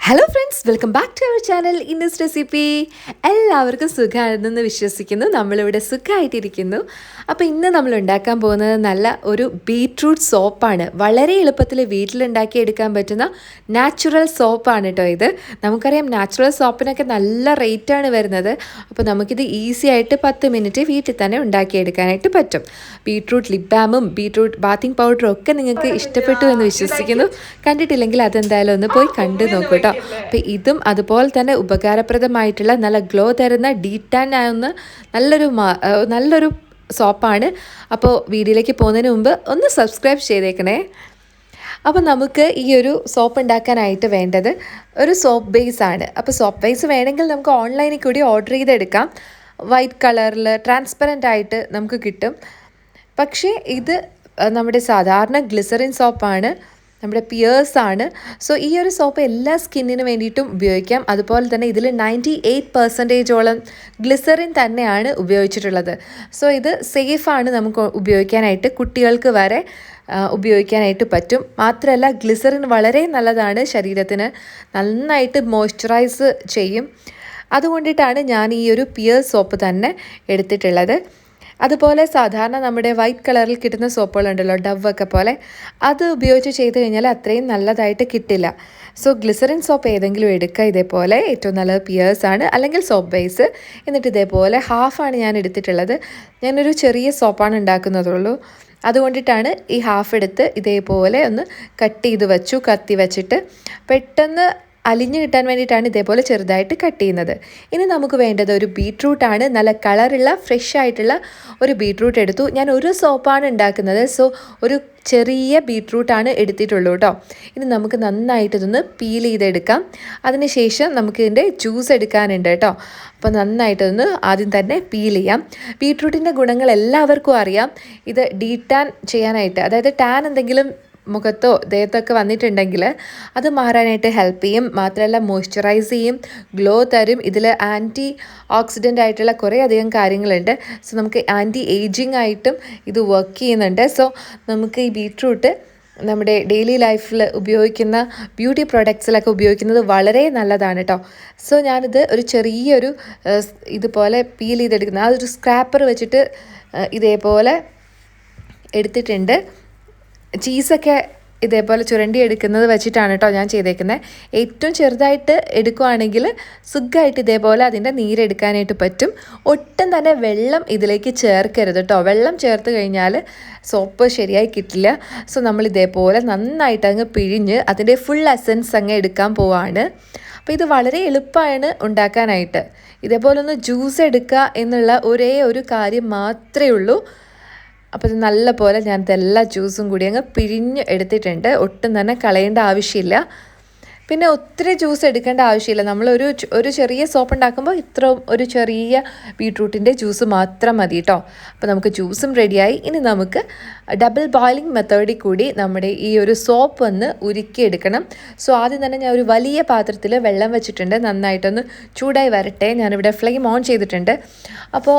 Hello friends, welcome back to our channel ഇന്നസ് recipe. എല്ലാവർക്കും സുഖമാണെന്ന് വിശ്വസിക്കുന്നു. നമ്മളിവിടെ സുഖമായിട്ടിരിക്കുന്നു. അപ്പോൾ ഇന്ന് നമ്മൾ ഉണ്ടാക്കാൻ പോകുന്നത് നല്ല ഒരു ബീട്രൂട്ട് സോപ്പാണ്. വളരെ എളുപ്പത്തിൽ വീട്ടിലുണ്ടാക്കിയെടുക്കാൻ പറ്റുന്ന നാച്ചുറൽ സോപ്പാണ് കേട്ടോ ഇത്. നമുക്കറിയാം നാച്ചുറൽ സോപ്പിനൊക്കെ നല്ല റേറ്റാണ് വരുന്നത്. അപ്പോൾ നമുക്കിത് ഈസി ആയിട്ട് 10 മിനിറ്റ് വീട്ടിൽ തന്നെ ഉണ്ടാക്കിയെടുക്കാനായിട്ട് പറ്റും. ബീട്രൂട്ട് ലിപ് ബാമും ബീട്രൂട്ട് ബാത്തിങ് പൗഡറും ഒക്കെ നിങ്ങൾക്ക് ഇഷ്ടപ്പെട്ടു എന്ന് വിശ്വസിക്കുന്നു. കണ്ടിട്ടില്ലെങ്കിൽ അതെന്തായാലും ഒന്ന് പോയി കണ്ടു നോക്കൂ. അപ്പോൾ ഇതും അതുപോലെ തന്നെ ഉപകാരപ്രദമായിട്ടുള്ള നല്ല ഗ്ലോ തരുന്ന ഡീറ്റാൻ ആവുന്ന നല്ലൊരു സോപ്പാണ്. അപ്പോൾ വീഡിയോയിലേക്ക് പോകുന്നതിന് മുമ്പ് ഒന്ന് സബ്സ്ക്രൈബ് ചെയ്തേക്കണേ. അപ്പോൾ നമുക്ക് ഈ ഒരു സോപ്പ് ഉണ്ടാക്കാനായിട്ട് വേണ്ടത് ഒരു സോപ്പ് ബേസ് ആണ്. അപ്പോൾ സോപ്പ് ബേസ് വേണമെങ്കിൽ നമുക്ക് ഓൺലൈനിൽ കൂടി ഓർഡർ ചെയ്തെടുക്കാം. വൈറ്റ് കളറിൽ ട്രാൻസ്പെറൻ്റ് ആയിട്ട് നമുക്ക് കിട്ടും. പക്ഷേ ഇത് നമ്മുടെ സാധാരണ ഗ്ലിസറിൻ സോപ്പാണ്, നമ്മുടെ പിയേഴ്സാണ്. സോ ഈ ഒരു സോപ്പ് എല്ലാ സ്കിന്നിന് വേണ്ടിയിട്ടും ഉപയോഗിക്കാം. അതുപോലെ തന്നെ ഇതിൽ 98% ഗ്ലിസറിൻ തന്നെയാണ് ഉപയോഗിച്ചിട്ടുള്ളത്. സോ ഇത് സേഫാണ്, നമുക്ക് ഉപയോഗിക്കാനായിട്ട് കുട്ടികൾക്ക് വരെ ഉപയോഗിക്കാനായിട്ട് പറ്റും. മാത്രമല്ല ഗ്ലിസറിൻ വളരെ നല്ലതാണ്, ശരീരത്തിന് നന്നായിട്ട് മോയ്സ്ചറൈസ് ചെയ്യും. അതുകൊണ്ടിട്ടാണ് ഞാൻ ഈ ഒരു പിയർ സോപ്പ് തന്നെ എടുത്തിട്ടുള്ളത്. അതുപോലെ സാധാരണ നമ്മുടെ വൈറ്റ് കളറിൽ കിട്ടുന്ന സോപ്പുകളുണ്ടല്ലോ, ഡവ് ഒക്കെ പോലെ, അത് ഉപയോഗിച്ച് ചെയ്ത് കഴിഞ്ഞാൽ അത്രയും നല്ലതായിട്ട് കിട്ടില്ല. സോ ഗ്ലിസറിൻ സോപ്പ് ഏതെങ്കിലും എടുക്കുക. ഇതേപോലെ ഏറ്റവും നല്ലത് പിയേഴ്സാണ്, അല്ലെങ്കിൽ സോപ്പ് ബേസ്. എന്നിട്ട് ഇതേപോലെ ഹാഫാണ് ഞാൻ എടുത്തിട്ടുള്ളത്. ഞാനൊരു ചെറിയ സോപ്പാണ് ഉണ്ടാക്കുന്നതുള്ളൂ. അതുകൊണ്ടിട്ടാണ് ഈ ഹാഫ് എടുത്ത് ഇതേപോലെ ഒന്ന് കട്ട് ചെയ്ത് വെച്ചു. കത്തി വെച്ചിട്ട് പെട്ടെന്ന് അലിഞ്ഞ് കിട്ടാൻ വേണ്ടിയിട്ടാണ് ഇതേപോലെ ചെറുതായിട്ട് കട്ട് ചെയ്യുന്നത്. ഇനി നമുക്ക് വേണ്ടത് ഒരു ബീട്രൂട്ടാണ്. നല്ല കളറുള്ള ഫ്രഷ് ആയിട്ടുള്ള ഒരു ബീട്രൂട്ട് എടുത്തു. ഞാൻ ഒരു സോപ്പാണ് ഉണ്ടാക്കുന്നത്. സോ ഒരു ചെറിയ ബീട്രൂട്ടാണ് എടുത്തിട്ടുള്ളൂ കേട്ടോ. ഇനി നമുക്ക് നന്നായിട്ട് ഇതൊന്ന് പീൽ ചെയ്തെടുക്കാം. അതിനുശേഷം നമുക്ക് ഇതിൻ്റെ ജ്യൂസ് എടുക്കാനുണ്ട് കേട്ടോ. അപ്പോൾ നന്നായിട്ടൊന്ന് ആദ്യം തന്നെ പീൽ ചെയ്യാം. ബീട്രൂട്ടിൻ്റെ ഗുണങ്ങൾ എല്ലാവർക്കും അറിയാം. ഇത് ഡീടാൻ ചെയ്യാനായിട്ട്, അതായത് ടാൻ എന്തെങ്കിലും മുഖത്തോ ദേഹത്തൊക്കെ വന്നിട്ടുണ്ടെങ്കിൽ അത് മാറാനായിട്ട് ഹെൽപ്പ് ചെയ്യും. മാത്രമല്ല മോയ്സ്ചറൈസ് ചെയ്യും, ഗ്ലോ തരും. ഇതിൽ ആൻറ്റി ഓക്സിഡൻ്റ് ആയിട്ടുള്ള കുറേ അധികം കാര്യങ്ങളുണ്ട്. സോ നമുക്ക് ആൻറ്റി ഏജിങ് ആയിട്ടും ഇത് വർക്ക് ചെയ്യുന്നുണ്ട്. സോ നമുക്ക് ഈ ബീട്രൂട്ട് നമ്മുടെ ഡെയിലി ലൈഫിൽ ഉപയോഗിക്കുന്ന ബ്യൂട്ടി പ്രൊഡക്ട്സിലൊക്കെ ഉപയോഗിക്കുന്നത് വളരെ നല്ലതാണ് കേട്ടോ. സോ ഞാനിത് ഒരു ചെറിയൊരു ഇതുപോലെ പീൽ ചെയ്തെടുക്കുന്ന ആ ഒരു സ്ക്രാപ്പർ വെച്ചിട്ട് ഇതേപോലെ എടുത്തിട്ടുണ്ട്. ചീസൊക്കെ ഇതേപോലെ ചുരണ്ടി എടുക്കുന്നത് വെച്ചിട്ടാണ് കേട്ടോ ഞാൻ ചെയ്തേക്കുന്നത്. ഏറ്റവും ചെറുതായിട്ട് എടുക്കുകയാണെങ്കിൽ സുഖമായിട്ട് ഇതേപോലെ അതിൻ്റെ നീരെടുക്കാനായിട്ട് പറ്റും. ഒട്ടും തന്നെ വെള്ളം ഇതിലേക്ക് ചേർക്കരുത് കേട്ടോ. വെള്ളം ചേർത്ത് കഴിഞ്ഞാൽ സോപ്പ് ശരിയായി കിട്ടില്ല. സോ നമ്മൾ ഇതേപോലെ നന്നായിട്ട് അങ്ങ് പിഴിഞ്ഞ് അതിൻ്റെ ഫുൾ എസൻസ് അങ്ങ് എടുക്കാൻ പോവാണ്. അപ്പോൾ ഇത് വളരെ എളുപ്പമാണ് ഉണ്ടാക്കാനായിട്ട്. ഇതേപോലെ ഒന്ന് ജ്യൂസ് എടുക്കുക എന്നുള്ള ഒരേ ഒരു കാര്യം മാത്രമേ ഉള്ളൂ. അപ്പോൾ ഇത് നല്ല പോലെ ഞാൻ ഇതെല്ലാ ജ്യൂസും കൂടി അങ്ങ് പിഴിഞ്ഞ് എടുത്തിട്ടുണ്ട്. ഒട്ടും തന്നെ കളയേണ്ട ആവശ്യമില്ല. പിന്നെ ഒത്തിരി ജ്യൂസ് എടുക്കേണ്ട ആവശ്യമില്ല. നമ്മൾ ഒരു ചെറിയ സോപ്പ് ഉണ്ടാക്കുമ്പോൾ ഇത്ര ഒരു ചെറിയ ബീട്രൂട്ടിൻ്റെ ജ്യൂസ് മാത്രം മതി കേട്ടോ. അപ്പോൾ നമുക്ക് ജ്യൂസും റെഡിയായി. ഇനി നമുക്ക് ഡബിൾ ബോയിലിംഗ് മെത്തേഡിൽ കൂടി നമ്മുടെ ഈ ഒരു സോപ്പ് ഒന്ന് ഉരുക്കിയെടുക്കണം. സോ ആദ്യം തന്നെ ഞാൻ ഒരു വലിയ പാത്രത്തിൽ വെള്ളം വെച്ചിട്ടുണ്ട്. നന്നായിട്ടൊന്ന് ചൂടായി വരട്ടെ. ഞാനിവിടെ ഫ്ലെയിം ഓൺ ചെയ്തിട്ടുണ്ട്. അപ്പോൾ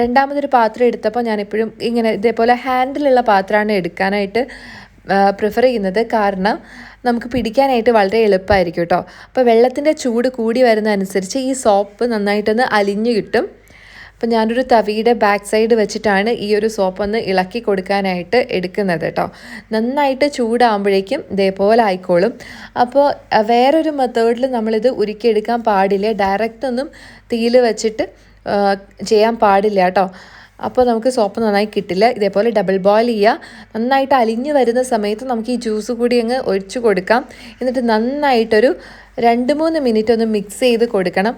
രണ്ടാമതൊരു പാത്രം എടുത്തപ്പോൾ ഞാനെപ്പോഴും ഇങ്ങനെ ഇതേപോലെ ഹാൻഡിലുള്ള പാത്രമാണ് എടുക്കാനായിട്ട് പ്രിഫർ ചെയ്യുന്നത്. കാരണം നമുക്ക് പിടിക്കാനായിട്ട് വളരെ എളുപ്പമായിരിക്കും കേട്ടോ. അപ്പോൾ വെള്ളത്തിൻ്റെ ചൂട് കൂടി വരുന്നതനുസരിച്ച് ഈ സോപ്പ് നന്നായിട്ടൊന്ന് അലിഞ്ഞു കിട്ടും. അപ്പോൾ ഞാനൊരു തവിയുടെ ബാക്ക് സൈഡ് വെച്ചിട്ടാണ് ഈ ഒരു സോപ്പ് ഒന്ന് ഇളക്കി കൊടുക്കാനായിട്ട് എടുക്കുന്നത് കേട്ടോ. നന്നായിട്ട് ചൂടാകുമ്പോഴേക്കും ഇതേപോലെ ആയിക്കോളും. അപ്പോൾ വേറൊരു മെത്തേഡിൽ നമ്മളിത് ഉരുക്കിയെടുക്കാൻ പാടില്ല. ഡയറക്റ്റ് ഒന്നും തീയിൽ വെച്ചിട്ട് ചെയ്യാൻ പാടില്ല കേട്ടോ. അപ്പോൾ നമുക്ക് സോപ്പ് നന്നായി കിട്ടില്ല. ഇതേപോലെ ഡബിൾ ബോയിൽ ചെയ്യുക. നന്നായിട്ട് അലിഞ്ഞ് വരുന്ന സമയത്ത് നമുക്ക് ഈ ജ്യൂസ് കൂടി അങ്ങ് ഒഴിച്ച് കൊടുക്കാം. എന്നിട്ട് നന്നായിട്ടൊരു 2-3 മിനിറ്റ് ഒന്ന് മിക്സ് ചെയ്ത് കൊടുക്കണം.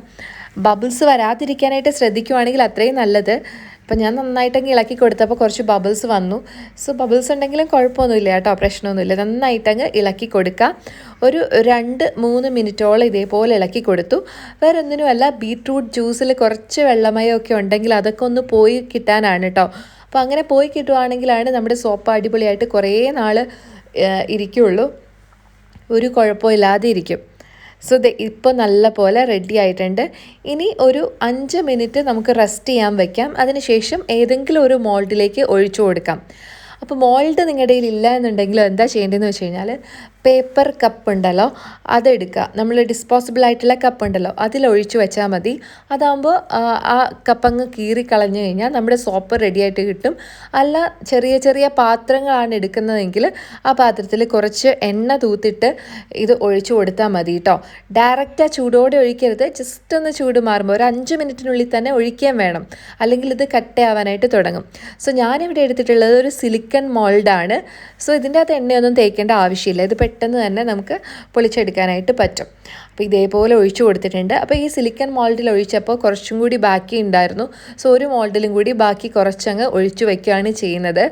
ബബിൾസ് വരാതിരിക്കാനായിട്ട് ശ്രദ്ധിക്കുവാണെങ്കിൽ അത്രയും നല്ലത്. അപ്പം ഞാൻ നന്നായിട്ടങ്ങ് ഇളക്കി കൊടുത്തപ്പോൾ കുറച്ച് ബബിൾസ് വന്നു. സോ ബബിൾസ് ഉണ്ടെങ്കിലും കുഴപ്പമൊന്നുമില്ല കേട്ടോ, പ്രശ്നമൊന്നുമില്ല. നന്നായിട്ടങ്ങ് ഇളക്കി കൊടുക്കുക. ഒരു 2-3 മിനിറ്റോളം ഇതേപോലെ ഇളക്കി കൊടുത്തു. വേറെ ഒന്നിനുമല്ല, ബീട്രൂട്ട് ജ്യൂസിൽ കുറച്ച് വെള്ളമയമൊക്കെ ഉണ്ടെങ്കിൽ അതൊക്കെ ഒന്ന് പോയി കിട്ടാനാണ് കേട്ടോ. അപ്പോൾ അങ്ങനെ പോയി കിട്ടുവാണെങ്കിലാണ് നമ്മുടെ സോപ്പ് അടിപൊളിയായിട്ട് കുറേ നാൾ ഇരിക്കുള്ളൂ, ഒരു കുഴപ്പമില്ലാതെ ഇരിക്കും. സോ ഇപ്പോൾ നല്ല പോലെ റെഡി ആയിട്ടുണ്ട്. ഇനി ഒരു 5 മിനിറ്റ് നമുക്ക് റെസ്റ്റ് ചെയ്യാൻ വയ്ക്കാം. അതിനുശേഷം ഏതെങ്കിലും ഒരു മോൾഡിലേക്ക് ഒഴിച്ചു കൊടുക്കാം. അപ്പോൾ മോൾഡ് നിങ്ങളുടെ കയ്യിൽ ഇല്ല എന്നുണ്ടെങ്കിൽ എന്താ ചെയ്യേണ്ടതെന്ന് വെച്ച് കഴിഞ്ഞാൽ പേപ്പർ കപ്പ് ഉണ്ടല്ലോ അതെടുക്കുക. നമ്മൾ ഡിസ്പോസിബിൾ ആയിട്ടുള്ള കപ്പ് ഉണ്ടല്ലോ അതിലൊഴിച്ച് വെച്ചാൽ മതി. അതാകുമ്പോൾ ആ കപ്പങ്ങ് കീറി കളഞ്ഞു കഴിഞ്ഞാൽ നമ്മുടെ സോപ്പ് റെഡി ആയിട്ട് കിട്ടും. അല്ല ചെറിയ ചെറിയ പാത്രങ്ങളാണ് എടുക്കുന്നതെങ്കിൽ ആ പാത്രത്തിൽ കുറച്ച് എണ്ണ തൂത്തിട്ട് ഇത് ഒഴിച്ചു കൊടുത്താൽ മതി കേട്ടോ. ഡയറക്റ്റ് ആ ചൂടോടെ ഒഴിക്കരുത്. ജസ്റ്റ് ഒന്ന് ചൂട് മാറുമ്പോൾ ഒരു 5 മിനിറ്റിനുള്ളിൽ തന്നെ ഒഴിക്കാൻ വേണം, അല്ലെങ്കിൽ ഇത് കട്ടയാവാനായിട്ട് തുടങ്ങും. സോ ഞാനിവിടെ എടുത്തിട്ടുള്ളത് ഒരു സിലിക്കൺ മോൾഡാണ്. സോ ഇതിൻ്റെ അകത്ത് എണ്ണയൊന്നും തേക്കേണ്ട ആവശ്യമില്ല. ഇത് പെട്ടെന്ന് തന്നെ നമുക്ക് പൊളിച്ചെടുക്കാനായിട്ട് പറ്റും. അപ്പോൾ ഇതേപോലെ ഒഴിച്ചു കൊടുത്തിട്ടുണ്ട്. അപ്പോൾ ഈ സിലിക്കൺ മോൾഡിൽ ഒഴിച്ചപ്പോൾ കുറച്ചും കൂടി ബാക്കി ഉണ്ടായിരുന്നു. സോ ഒരു മോൾഡിലും കൂടി ബാക്കി കുറച്ചങ്ങ് ഒഴിച്ചു വയ്ക്കുകയാണ് ചെയ്യുന്നത്.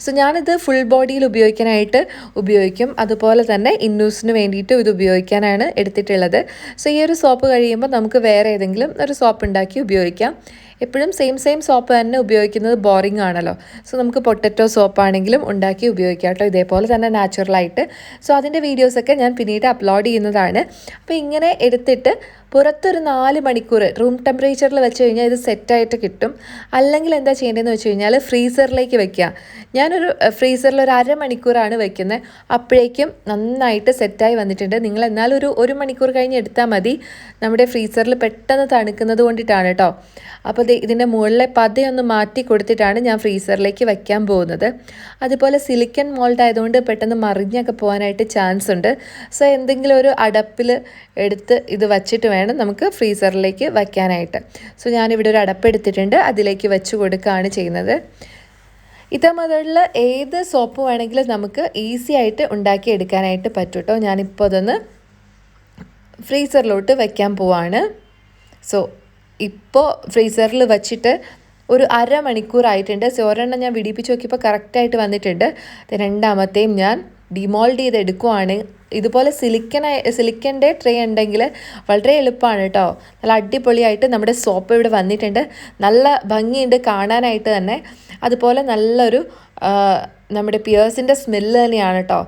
സോ ഞാനിത് ഫുൾ ബോഡിയിൽ ഉപയോഗിക്കും. അതുപോലെ തന്നെ ഇന്നൂസിന് വേണ്ടിയിട്ട് ഇത് ഉപയോഗിക്കാനാണ് എടുത്തിട്ടുള്ളത്. സോ ഈ ഒരു സോപ്പ് കഴിയുമ്പോൾ നമുക്ക് വേറെ ഏതെങ്കിലും ഒരു സോപ്പ് ഉണ്ടാക്കി ഉപയോഗിക്കാം. എപ്പോഴും സെയിം സോപ്പ് തന്നെ ഉപയോഗിക്കുന്നത് ബോറിംഗ് ആണല്ലോ. സോ നമുക്ക് പൊട്ടറ്റോ സോപ്പാണെങ്കിലും ഉണ്ടാക്കി ഉപയോഗിക്കാം കേട്ടോ, ഇതേപോലെ തന്നെ നാച്ചുറലായിട്ട്. സോ അതിൻ്റെ വീഡിയോസൊക്കെ ഞാൻ പിന്നീട് അപ്ലോഡ് ചെയ്യുന്നതാണ്. അപ്പോൾ ഇങ്ങനെ എടുത്തിട്ട് പുറത്തൊരു 4 മണിക്കൂർ റൂം ടെമ്പറേച്ചറിൽ വെച്ച് കഴിഞ്ഞാൽ ഇത് സെറ്റായിട്ട് കിട്ടും. അല്ലെങ്കിൽ എന്താ ചെയ്യേണ്ടതെന്ന് വെച്ച് കഴിഞ്ഞാൽ ഫ്രീസറിലേക്ക് വെക്കുക. ഞാനൊരു ഫ്രീസറിൽ ഒരു 1/2 മണിക്കൂറാണ് വെക്കുന്നത്. അപ്പോഴേക്കും നന്നായിട്ട് സെറ്റായി വന്നിട്ടുണ്ട്. നിങ്ങൾ എന്നാലും ഒരു 1 മണിക്കൂർ കഴിഞ്ഞ് എടുത്താൽ മതി. നമ്മുടെ ഫ്രീസറിൽ പെട്ടെന്ന് തണുക്കുന്നത് കൊണ്ടിട്ടാണ് കേട്ടോ. അപ്പോൾ ഇതിൻ്റെ മുകളിലെ പതയൊന്ന് മാറ്റി കൊടുത്തിട്ടാണ് ഞാൻ ഫ്രീസറിലേക്ക് വയ്ക്കാൻ പോകുന്നത്. അതുപോലെ സിലിക്കൺ മോൾഡ് ആയതുകൊണ്ട് പെട്ടെന്ന് മറിഞ്ഞൊക്കെ പോകാനായിട്ട് ചാൻസ് ഉണ്ട്. സോ എന്തെങ്കിലും ഒരു അടപ്പിൽ എടുത്ത് ഇത് വച്ചിട്ട് വേണം നമുക്ക് ഫ്രീസറിലേക്ക് വയ്ക്കാനായിട്ട്. സോ ഞാനിവിടെ ഒരു അടപ്പ് എടുത്തിട്ടുണ്ട്, അതിലേക്ക് വെച്ച് കൊടുക്കുകയാണ് ചെയ്യുന്നത്. ഇതേമാതിരിയുള്ള ഏത് സോപ്പ് വേണമെങ്കിലും നമുക്ക് ഈസി ആയിട്ട് ഉണ്ടാക്കിയെടുക്കാനായിട്ട് പറ്റും കേട്ടോ. ഞാനിപ്പോൾ അതൊന്ന് ഫ്രീസറിലോട്ട് വയ്ക്കാൻ പോവാണ്. സോ ഇപ്പോൾ ഫ്രീസറിൽ വച്ചിട്ട് ഒരു 1/2 മണിക്കൂറായിട്ടുണ്ട്. സോ ഒരെണ്ണം ഞാൻ വിടിപ്പിച്ച് നോക്കിയപ്പോൾ കറക്റ്റായിട്ട് വന്നിട്ടുണ്ട്. രണ്ടാമത്തെയും ഞാൻ ഡിമോൾഡ് ചെയ്ത് എടുക്കുവാണ്. ഇതുപോലെ സിലിക്കൻ്റെ ട്രേ ഉണ്ടെങ്കിൽ വളരെ എളുപ്പമാണ് കേട്ടോ. നല്ല അടിപൊളിയായിട്ട് നമ്മുടെ സോപ്പ് ഇവിടെ വന്നിട്ടുണ്ട്. നല്ല ഭംഗിയുണ്ട് കാണാനായിട്ട് തന്നെ. അതുപോലെ നല്ലൊരു നമ്മുടെ പിയേഴ്സിൻ്റെ സ്മെല്ല് തന്നെയാണ് കേട്ടോ.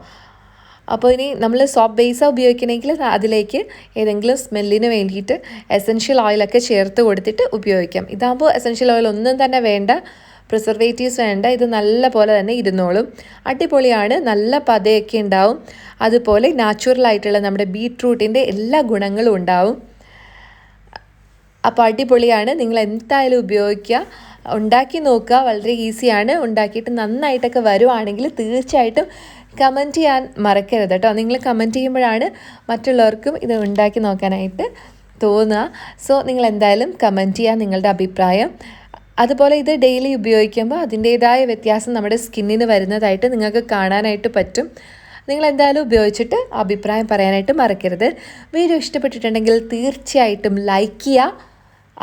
അപ്പോൾ ഇനി നമ്മൾ സോപ്പ് ബേസാണ് ഉപയോഗിക്കണമെങ്കിൽ അതിലേക്ക് ഏതെങ്കിലും സ്മെല്ലിന് വേണ്ടിയിട്ട് എസൻഷ്യൽ ഓയിലൊക്കെ ചേർത്ത് കൊടുത്തിട്ട് ഉപയോഗിക്കാം. ഇതാകുമ്പോൾ എസൻഷ്യൽ ഓയിൽ ഒന്നും തന്നെ വേണ്ട, പ്രിസർവേറ്റീവ്സ് വേണ്ട. ഇത് നല്ല പോലെ തന്നെ ഇരുന്നോളും. അടിപൊളിയാണ്, നല്ല പതയൊക്കെ ഉണ്ടാവും. അതുപോലെ നാച്ചുറലായിട്ടുള്ള നമ്മുടെ ബീറ്റ്റൂട്ടിൻ്റെ എല്ലാ ഗുണങ്ങളും ഉണ്ടാവും. അപ്പോൾ അടിപൊളിയാണ്, നിങ്ങൾ എന്തായാലും ഉപയോഗിക്കുക, ഉണ്ടാക്കി നോക്കുക. വളരെ ഈസിയാണ്. ഉണ്ടാക്കിയിട്ട് നന്നായിട്ടൊക്കെ വരുവാണെങ്കിൽ തീർച്ചയായിട്ടും കമൻറ്റ് ചെയ്യാൻ മറക്കരുത് കേട്ടോ. നിങ്ങൾ കമൻറ്റ് ചെയ്യുമ്പോഴാണ് മറ്റുള്ളവർക്കും ഇത് ഉണ്ടാക്കി നോക്കാനായിട്ട് തോന്നുക. സോ നിങ്ങൾ എന്തായാലും കമൻറ്റ് ചെയ്യുക നിങ്ങളുടെ അഭിപ്രായം. അതുപോലെ ഇത് ഡെയിലി ഉപയോഗിക്കുമ്പോൾ അതിൻ്റേതായ വ്യത്യാസം നമ്മുടെ സ്കിന്നിന് വരുന്നതായിട്ട് നിങ്ങൾക്ക് കാണാനായിട്ട് പറ്റും. നിങ്ങൾ എന്തായാലും ഉപയോഗിച്ചിട്ട് അഭിപ്രായം പറയാനായിട്ട് മറക്കരുത്. വീഡിയോ ഇഷ്ടപ്പെട്ടിട്ടുണ്ടെങ്കിൽ തീർച്ചയായിട്ടും ലൈക്ക് ചെയ്യുക,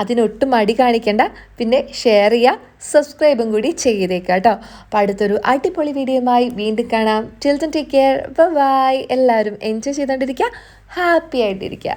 അതിനൊട്ടും മടി കാണിക്കേണ്ട. പിന്നെ ഷെയർ ചെയ്യുക, സബ്സ്ക്രൈബും കൂടി ചെയ്തേക്കാം കേട്ടോ. അപ്പോൾ അടുത്തൊരു അടിപൊളി വീഡിയോയുമായി വീണ്ടും കാണാം. Till then take care, bye. എല്ലാവരും എൻജോയ് ചെയ്തുകൊണ്ടിരിക്കുക, ഹാപ്പി ആയിട്ടിരിക്കുക.